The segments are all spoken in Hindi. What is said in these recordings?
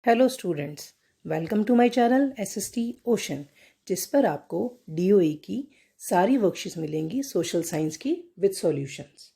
Hello students, welcome to my channel SST ocean, जिस पर आपको डीओई की सारी वर्कशीट्स मिलेंगी सोशल साइंस की विद सॉल्यूशंस।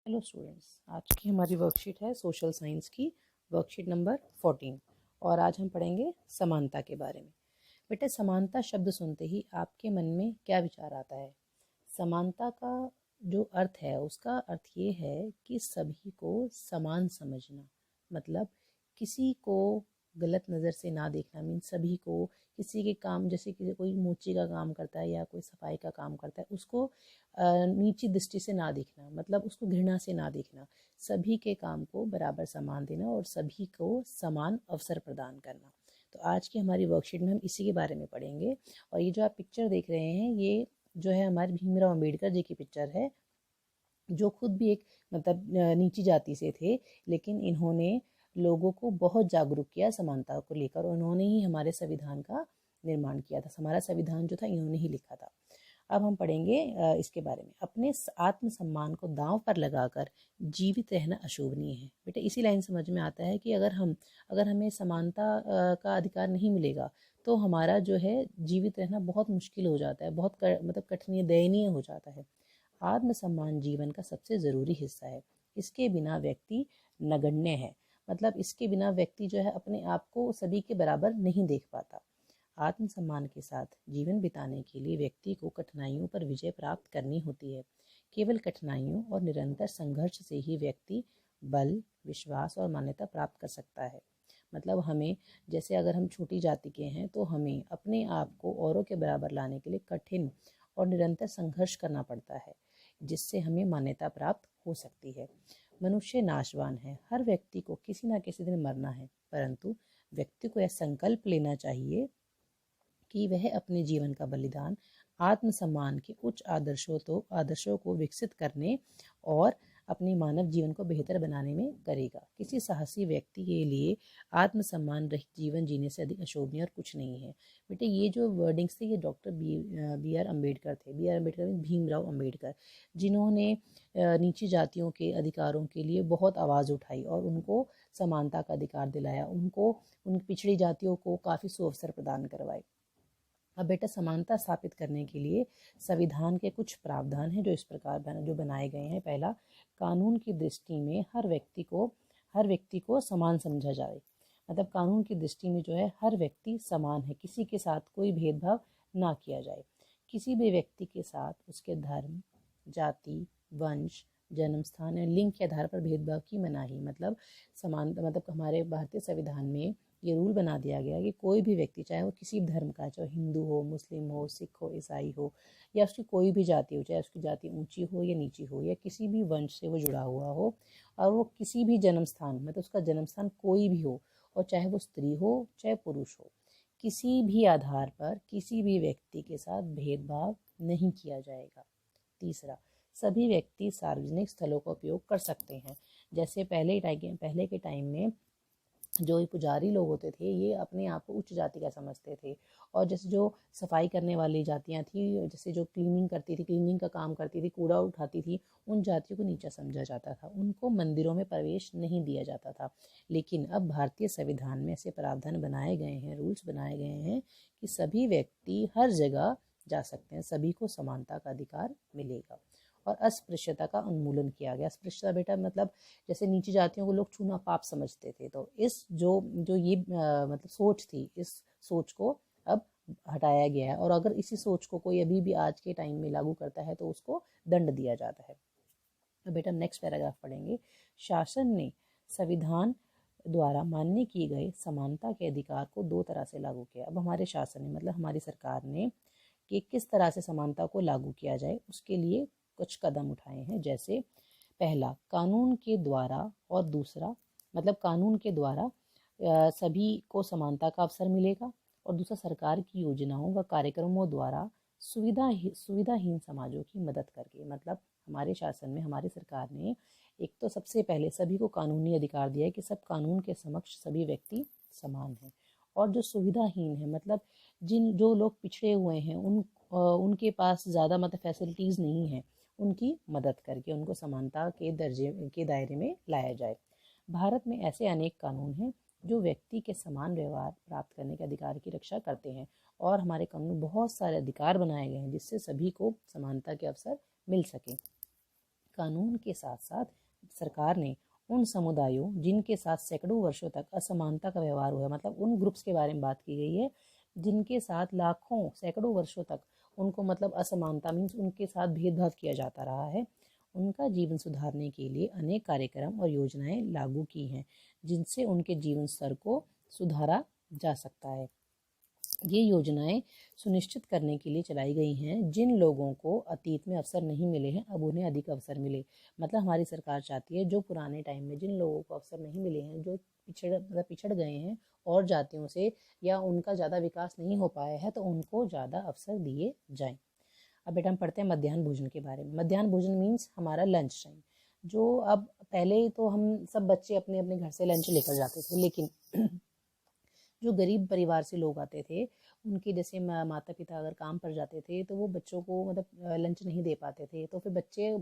हेलो स्टूडेंट्स, आज की हमारी वर्कशीट है सोशल साइंस की वर्कशीट नंबर 14 और आज हम पढ़ेंगे समानता के बारे में। बेटा, समानता शब्द सुनते ही आपके मन में क्या विचार आता है? समानता का जो अर्थ है उसका अर्थ ये है कि सभी को समान समझना, मतलब किसी को गलत नज़र से ना देखना। मीन सभी को किसी के काम, जैसे कि कोई मोची का काम करता है या कोई सफाई का काम करता है, उसको नीची दृष्टि से ना देखना, मतलब उसको घृणा से ना देखना। सभी के काम को बराबर सम्मान देना और सभी को समान अवसर प्रदान करना। तो आज की हमारी वर्कशीट में हम इसी के बारे में पढ़ेंगे। और ये जो आप पिक्चर देख रहे हैं, ये जो है हमारे भीमराव अंबेडकर जी की पिक्चर है, जो खुद भी एक मतलब नीची जाति से थे, लेकिन इन्होंने लोगों को बहुत जागरूक किया समानता को लेकर। उन्होंने ही हमारे संविधान का निर्माण किया था। हमारा संविधान जो था इन्होंने ही लिखा था। अब हम पढ़ेंगे इसके बारे में। अपने आत्मसम्मान को दांव पर लगाकर जीवित रहना अशोभनीय है। बेटा, इसी लाइन समझ में आता है कि अगर हमें समानता का अधिकार नहीं मिलेगा तो हमारा जो है जीवित रहना बहुत मुश्किल हो जाता है, बहुत मतलब कठिन, दयनीय हो जाता है। आत्मसम्मान जीवन का सबसे ज़रूरी हिस्सा है। इसके बिना व्यक्ति नगण्य है, मतलब इसके बिना व्यक्ति जो है अपने आप को सभी के बराबर नहीं देख पाता। आत्मसम्मान के साथ जीवन बिताने के लिए व्यक्ति को कठिनाइयों पर विजय प्राप्त करनी होती है। केवल कठिनाइयों और निरंतर संघर्ष से ही व्यक्ति बल, विश्वास और मान्यता प्राप्त कर सकता है। मतलब हमें, जैसे अगर हम छोटी जाति के हैं तो हमें अपने आप को औरों के बराबर लाने के लिए कठिन और निरंतर संघर्ष करना पड़ता है, जिससे हमें मान्यता प्राप्त हो सकती है। मनुष्य नाशवान है, हर व्यक्ति को किसी न किसी दिन मरना है, परंतु व्यक्ति को यह संकल्प लेना चाहिए कि वह अपने जीवन का बलिदान आत्मसम्मान के उच्च आदर्शों को विकसित करने और अपने मानव जीवन को बेहतर बनाने में करेगा। किसी साहसी व्यक्ति के लिए आत्मसम्मान रहित जीवन जीने से अधिक अशोभनीय और कुछ नहीं है। बेटे, ये जो वर्डिंग्स थे ये डॉक्टर बी आर अम्बेडकर थे। B R Ambedkar mean Bhimrao Ambedkar, जिन्होंने नीची जातियों के अधिकारों के लिए बहुत आवाज़ उठाई और उनको समानता का अधिकार दिलाया, उन पिछड़ी जातियों को काफ़ी सुअवसर प्रदान करवाए। अब बेटा, समानता स्थापित करने के लिए संविधान के कुछ प्रावधान हैं जो इस प्रकार जो बनाए गए हैं। पहला, कानून की दृष्टि में हर व्यक्ति को समान समझा जाए। मतलब कानून की दृष्टि में जो है हर व्यक्ति समान है, किसी के साथ कोई भेदभाव ना किया जाए। किसी भी व्यक्ति के साथ उसके धर्म, जाति, वंश, जन्म स्थान या लिंग के आधार पर भेदभाव की मनाही। मतलब हमारे भारतीय संविधान में ये रूल बना दिया गया कि कोई भी व्यक्ति, चाहे वो किसी भी धर्म का, चाहे हिंदू हो, मुस्लिम हो, सिख हो, ईसाई हो, या उसकी कोई भी जाति हो, चाहे उसकी जाति ऊंची हो या नीची हो, या किसी भी वंश से वो जुड़ा हुआ हो, और वो किसी भी जन्म स्थान, मतलब उसका जन्म स्थान कोई भी हो, और चाहे वो स्त्री हो चाहे पुरुष हो, किसी भी आधार पर किसी भी व्यक्ति के साथ भेदभाव नहीं किया जाएगा। तीसरा, सभी व्यक्ति सार्वजनिक स्थलों का उपयोग कर सकते हैं। जैसे पहले के टाइम में जो पुजारी लोग होते थे ये अपने आप को उच्च जाति का समझते थे, और जैसे जो सफाई करने वाली जातियां थी, जैसे जो क्लीनिंग का काम करती थी, कूड़ा उठाती थी, उन जातियों को नीचा समझा जाता था, उनको मंदिरों में प्रवेश नहीं दिया जाता था। लेकिन अब भारतीय संविधान में ऐसे प्रावधान बनाए गए हैं, रूल्स बनाए गए हैं कि सभी व्यक्ति हर जगह जा सकते हैं, सभी को समानता का अधिकार मिलेगा। और अस्पृश्यता का उन्मूलन किया गया। अस्पृश्यता बेटा मतलब जैसे नीची जातियों को लोग छूना पाप समझते थे, तो इस जो जो ये मतलब सोच थी, इस सोच को अब हटाया गया है, और अगर इसी सोच को कोई अभी भी आज के टाइम में लागू करता है तो उसको दंड दिया जाता है। तो बेटा, नेक्स्ट पैराग्राफ पढ़ेंगे। शासन ने संविधान द्वारा मान्य किए गए समानता के अधिकार को दो तरह से लागू किया। अब हमारे शासन ने, मतलब हमारी सरकार ने, कि किस तरह से समानता को लागू किया जाए उसके लिए कुछ कदम उठाए हैं। जैसे पहला, कानून के द्वारा, और दूसरा मतलब कानून के द्वारा सभी को समानता का अवसर मिलेगा, और दूसरा सरकार की योजनाओं व कार्यक्रमों द्वारा सुविधाहीन समाजों की मदद करके। मतलब हमारे शासन में हमारी सरकार ने एक तो सबसे पहले सभी को कानूनी अधिकार दिया है कि सब कानून के समक्ष सभी व्यक्ति समान हैं, और जो सुविधाहीन है, मतलब जो लोग पिछड़े हुए हैं, उनके पास ज़्यादा मतलब फैसिलिटीज़ नहीं है, उनकी मदद करके उनको समानता के दर्जे के दायरे में लाया जाए। भारत में ऐसे अनेक कानून हैं जो व्यक्ति के समान व्यवहार प्राप्त करने के अधिकार की रक्षा करते हैं। और हमारे कानून में बहुत सारे अधिकार बनाए गए हैं जिससे सभी को समानता के अवसर मिल सके। कानून के साथ साथ सरकार ने उन समुदायों जिनके साथ सैकड़ों वर्षों तक असमानता का व्यवहार हुआ है, मतलब उन ग्रुप्स के बारे में बात की गई है जिनके साथ लाखों सैकड़ों वर्षों तक उनको मतलब असमानता मीन्स उनके साथ भेदभाव किया जाता रहा है, उनका जीवन सुधारने के लिए अनेक कार्यक्रम और योजनाएं लागू की हैं जिनसे उनके जीवन स्तर को सुधारा जा सकता है। ये योजनाएं सुनिश्चित करने के लिए चलाई गई हैं जिन लोगों को अतीत में अवसर नहीं मिले हैं अब उन्हें अधिक अवसर मिले। मतलब हमारी सरकार चाहती है जो पुराने टाइम में जिन लोगों को अवसर नहीं मिले हैं, जो पिछड़ गए हैं और जातियों से, या उनका ज़्यादा विकास नहीं हो पाया है, तो उनको ज़्यादा अवसर दिए जाएं। अब बेटा हम पढ़ते हैं मध्याह्न भोजन के बारे में। मध्याह्न भोजन मीन्स हमारा लंच टाइम, जो अब पहले तो हम सब बच्चे अपने अपने घर से लंच लेकर जाते थे, लेकिन जो गरीब परिवार से लोग आते थे उनके जैसे माता पिता अगर काम पर जाते थे तो वो बच्चों को मतलब लंच नहीं दे पाते थे, तो फिर बच्चे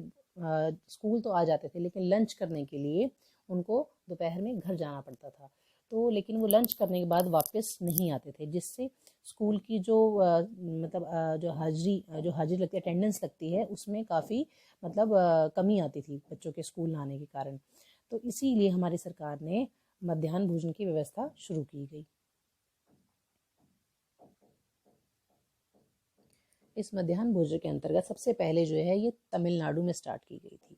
स्कूल तो आ जाते थे लेकिन लंच करने के लिए उनको दोपहर में घर जाना पड़ता था। तो लेकिन वो लंच करने के बाद वापस नहीं आते थे, जिससे स्कूल की जो मतलब जो हाजिरी लगती है, अटेंडेंस लगती है, उसमें काफ़ी मतलब कमी आती थी बच्चों के स्कूल ना आने के कारण। तो इसीलिए हमारी सरकार ने मध्याह्न भोजन की व्यवस्था शुरू की गई। इस मध्याह्न भोजन के अंतर्गत सबसे पहले जो है ये तमिलनाडु में स्टार्ट की गई थी।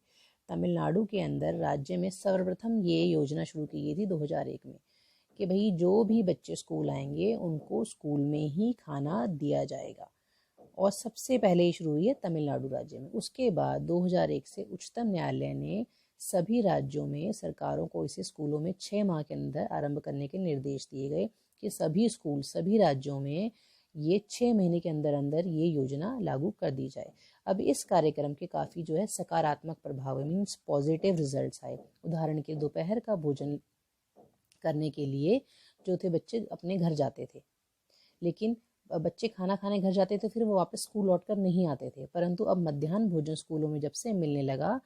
तमिलनाडु के अंदर राज्य में सर्वप्रथम ये योजना शुरू की गई थी 2001 में कि भाई जो भी बच्चे स्कूल आएंगे उनको स्कूल में ही खाना दिया जाएगा, और सबसे पहले ही शुरू हुई है तमिलनाडु राज्य में। उसके बाद 2001 से उच्चतम न्यायालय ने सभी राज्यों में सरकारों को इसे स्कूलों में 6 माह के अंदर आरंभ करने के निर्देश दिए गए कि सभी स्कूल सभी राज्यों में ये 6 महीने के अंदर अंदर ये योजना लागू कर दी जाए। अब इस कार्यक्रम के काफ़ी जो है सकारात्मक प्रभाव मीन्स पॉजिटिव रिजल्ट्स आए। उदाहरण के दोपहर का भोजन करने के लिए जो थे बच्चे अपने घर जाते थे, लेकिन बच्चे खाना खाने घर जाते थे फिर वो वापस स्कूल लौटकर नहीं आते थे, परंतु अब मध्याह्न भोजन स्कूलों में जब से मिलने लगा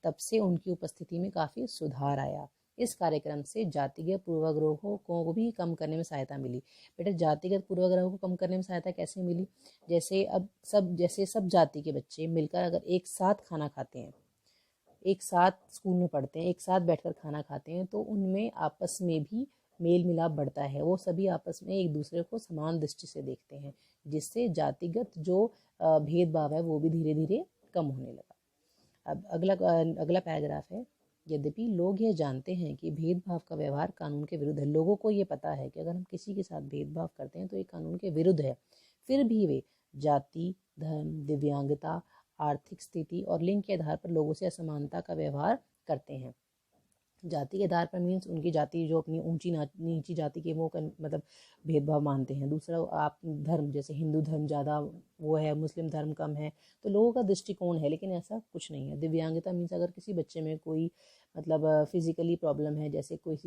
तब से उनकी उपस्थिति में काफ़ी सुधार आया। इस कार्यक्रम से जातिगत पूर्वाग्रहों को भी कम करने में सहायता मिली। बेटा जातिगत पूर्वाग्रहों को कम करने में सहायता कैसे मिली? जैसे सब जाति के बच्चे मिलकर अगर एक साथ खाना खाते हैं, एक साथ स्कूल में पढ़ते हैं, एक साथ बैठकर खाना खाते हैं, तो उनमें आपस में भी मेल मिलाप बढ़ता है, वो सभी आपस में एक दूसरे को समान दृष्टि से देखते हैं, जिससे जातिगत जो भेदभाव है वो भी धीरे धीरे कम होने लगा। अब अगला पैराग्राफ है। यद्यपि लोग यह जानते हैं कि भेदभाव का व्यवहार कानून के विरुद्ध है, लोगों को ये पता है कि अगर हम किसी के साथ भेदभाव करते हैं तो ये कानून के विरुद्ध है, फिर भी वे जाति, धर्म, दिव्यांगता, आर्थिक स्थिति और लिंग के आधार पर लोगों से असमानता का व्यवहार करते हैं। जाति के आधार पर मीन्स उनकी जाति जो अपनी ऊंची नीची जाति के वो मतलब भेदभाव मानते हैं। दूसरा आप धर्म, जैसे हिंदू धर्म ज़्यादा वो है, मुस्लिम धर्म कम है, तो लोगों का दृष्टिकोण है, लेकिन ऐसा कुछ नहीं है। दिव्यांगता मीन्स अगर किसी बच्चे में कोई मतलब फिजिकली प्रॉब्लम है, जैसे कोई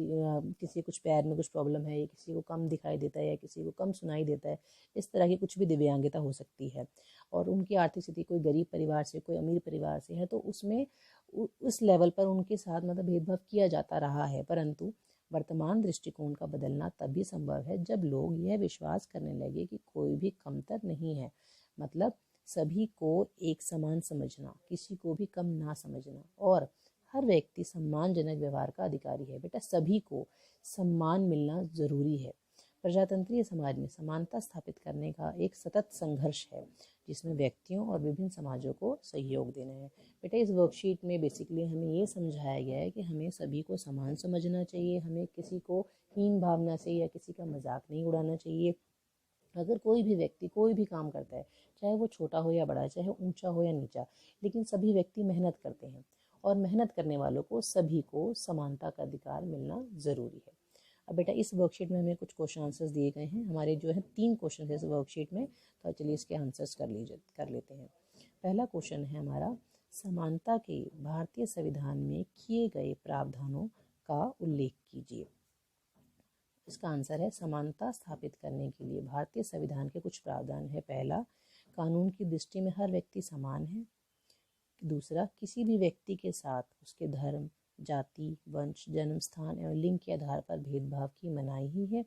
किसी कुछ पैर में कुछ प्रॉब्लम है, या किसी को कम दिखाई देता है या किसी को कम सुनाई देता है, इस तरह की कुछ भी दिव्यांगता हो सकती है। और उनकी आर्थिक स्थिति कोई गरीब परिवार से कोई अमीर परिवार से है तो उसमें उस लेवल पर उनके साथ मतलब भेदभाव किया जाता रहा है, परंतु वर्तमान दृष्टिकोण का बदलना तभी संभव है जब लोग यह विश्वास करने लगे कि कोई भी कमतर नहीं है, मतलब सभी को एक समान समझना, किसी को भी कम ना समझना, और हर व्यक्ति सम्मानजनक व्यवहार का अधिकारी है। बेटा सभी को सम्मान मिलना जरूरी है। प्रजातंत्रीय समाज में समानता स्थापित करने का एक सतत संघर्ष है जिसमें व्यक्तियों और विभिन्न समाजों को सहयोग देना है। बेटा इस वर्कशीट में बेसिकली हमें ये समझाया गया है कि हमें सभी को समान समझना चाहिए, हमें किसी को हीन भावना से या किसी का मजाक नहीं उड़ाना चाहिए। अगर कोई भी व्यक्ति कोई भी काम करता है, चाहे वो छोटा हो या बड़ा, चाहे ऊंचा हो या नीचा, लेकिन सभी व्यक्ति मेहनत करते हैं और मेहनत करने वालों को सभी को समानता का अधिकार मिलना ज़रूरी है। अब बेटा इस वर्कशीट में हमें कुछ क्वेश्चन आंसर्स दिए गए हैं। हमारे जो है 3 क्वेश्चन है इस वर्कशीट में, तो चलिए इसके आंसर्स कर लेते हैं। पहला क्वेश्चन है हमारा, समानता के भारतीय संविधान में किए गए प्रावधानों का उल्लेख कीजिए। इसका आंसर है समानता स्थापित करने के लिए भारतीय संविधान के कुछ प्रावधान है। पहला, कानून की दृष्टि में हर व्यक्ति समान है। दूसरा, किसी भी व्यक्ति के साथ उसके धर्म, जाति, वंश, जन्म स्थान एवं लिंग के आधार पर भेदभाव की मनाही ही है।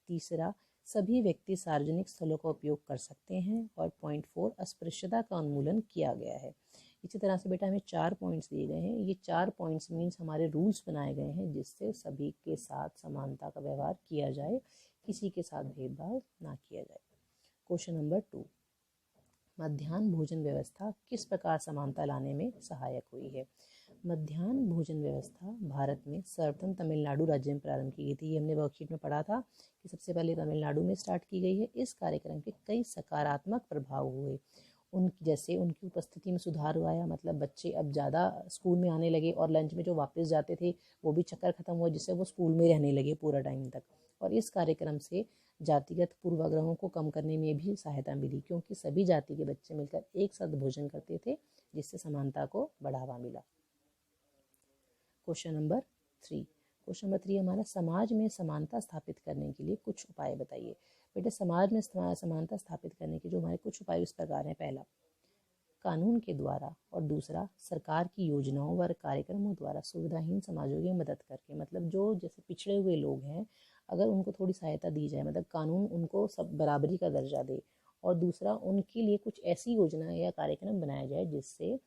तीसरा, सभी व्यक्ति सार्वजनिक स्थलों का उपयोग कर सकते हैं। और पॉइंट 4, अस्पृश्यता का उन्मूलन किया गया है। इसी तरह से बेटा हमें 4 पॉइंट्स दिए गए हैं। ये 4 पॉइंट्स मीन्स हमारे रूल्स बनाए गए हैं जिससे सभी के साथ समानता का व्यवहार किया जाए, किसी के साथ भेदभाव ना किया जाए। क्वेश्चन नंबर 2, मध्याह्न भोजन व्यवस्था किस प्रकार समानता लाने में सहायक हुई है? मध्याह्न भोजन व्यवस्था भारत में सर्वप्रथम तमिलनाडु राज्य में प्रारंभ की गई थी। ये हमने वर्कशीट में पढ़ा था कि सबसे पहले तमिलनाडु में स्टार्ट की गई है। इस कार्यक्रम के कई सकारात्मक प्रभाव हुए। जैसे उनकी उपस्थिति में सुधार हुआ है, मतलब बच्चे अब ज़्यादा स्कूल में आने लगे और लंच में जो वापस जाते थे वो भी चक्कर ख़त्म हुआ, जिससे वो स्कूल में रहने लगे पूरा टाइम तक। और इस कार्यक्रम से जातिगत पूर्वाग्रहों को कम करने में भी सहायता मिली, क्योंकि सभी जाति के बच्चे मिलकर एक साथ भोजन करते थे, जिससे समानता को बढ़ावा मिला। क्वेश्चन नंबर 3 हमारा, समाज में समानता स्थापित करने के लिए कुछ उपाय बताइए। बेटे समाज में समानता स्थापित करने के जो हमारे कुछ उपाय इस प्रकार हैं। पहला, कानून के द्वारा, और दूसरा, सरकार की योजनाओं व कार्यक्रमों द्वारा सुविधाहीन समाजों की मदद करके, मतलब जो जैसे पिछड़े हुए लोग हैं अगर उनको थोड़ी सहायता दी जाए, मतलब कानून उनको सब बराबरी का दर्जा दे। और दूसरा, उनके लिए कुछ ऐसी योजना या कार्यक्रम बनाया जाए जिससे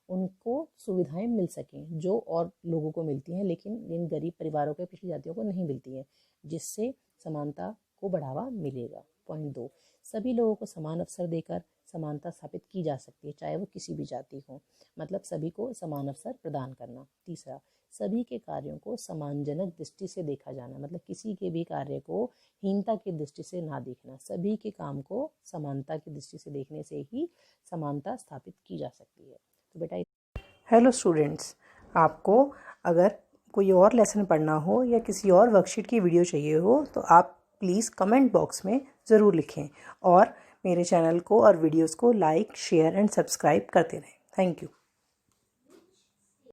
उनको सुविधाएं मिल सकें जो और लोगों को मिलती हैं, लेकिन इन गरीब परिवारों के पिछड़ी जातियों को नहीं मिलती हैं, जिससे समानता को बढ़ावा मिलेगा। पॉइंट 2, सभी लोगों को समान अवसर देकर समानता स्थापित की जा सकती है, चाहे वो किसी भी जाति हो, मतलब सभी को समान अवसर प्रदान करना। तीसरा, सभी के कार्यों को सम्मानजनक दृष्टि से देखा जाना, मतलब किसी के भी कार्य को हीनता की दृष्टि से ना देखना, सभी के काम को समानता की दृष्टि से देखने से ही समानता स्थापित की जा सकती है। तो बेटा, हेलो स्टूडेंट्स, आपको अगर कोई और लेसन पढ़ना हो या किसी और वर्कशीट की वीडियो चाहिए हो तो आप प्लीज़ कमेंट बॉक्स में ज़रूर लिखें और मेरे चैनल को और वीडियोस को लाइक, शेयर एंड सब्सक्राइब करते रहें। Thank you.